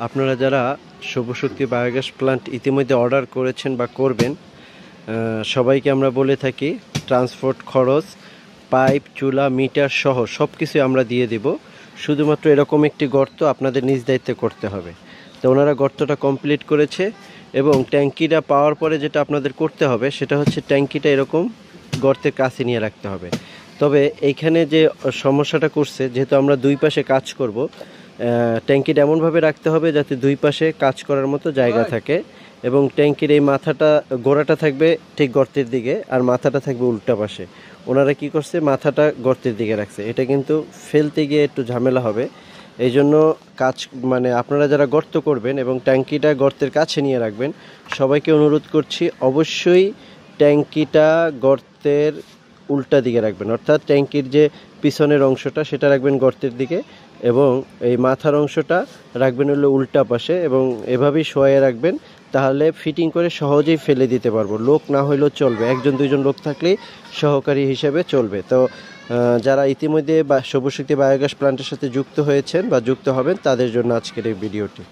আপনারা যারা সৌরশক্তি বায়োগ্যাস প্ল্যান্ট ইতিমধ্যে অর্ডার করেছেন বা করবেন, সবাইকে আমরা বলে থাকি ট্রান্সপোর্ট খরচ, পাইপ, চুলা, মিটার সহ সব কিছুই আমরা দিয়ে দিব। শুধুমাত্র এরকম একটি গর্ত আপনাদের নিজ দায়িত্বে করতে হবে। তো ওনারা গর্তটা কমপ্লিট করেছে এবং ট্যাঙ্কিটা পাওয়ার পরে যেটা আপনাদের করতে হবে সেটা হচ্ছে ট্যাঙ্কিটা এরকম গর্তের কাছে নিয়ে রাখতে হবে। তবে এইখানে যে সমস্যাটা করছে, যেহেতু আমরা দুই পাশে কাজ করব, ট্যাঙ্কিটা এমনভাবে রাখতে হবে যাতে দুই পাশে কাজ করার মতো জায়গা থাকে এবং ট্যাঙ্কির এই মাথাটা, গোড়াটা থাকবে ঠিক গর্তের দিকে আর মাথাটা থাকবে উল্টা পাশে। ওনারা কি করছে, মাথাটা গর্তের দিকে রাখছে। এটা কিন্তু ফেলতে গিয়ে একটু ঝামেলা হবে। এই জন্য আপনারা যারা গর্ত করবেন এবং ট্যাঙ্কিটা গর্তের কাছে নিয়ে রাখবেন, সবাইকে অনুরোধ করছি অবশ্যই ট্যাঙ্কিটা গর্তের উল্টা দিকে রাখবেন। অর্থাৎ ট্যাঙ্কির যে পিছনের অংশটা সেটা রাখবেন গর্তের দিকে এবং এই মাথার অংশটা রাখবেন হলো উল্টা পাশে এবং এভাবেই শোয়ে রাখবেন। তাহলে ফিটিং করে সহজেই ফেলে দিতে পারবো। লোক না হইলেও চলবে, একজন দুইজন লোক থাকলেই সহকারী হিসেবে চলবে। তো যারা ইতিমধ্যে সৌরশক্তি বায়োগ্যাস প্ল্যান্টের সাথে যুক্ত হয়েছেন বা যুক্ত হবেন, তাদের জন্য আজকের এই ভিডিওটি।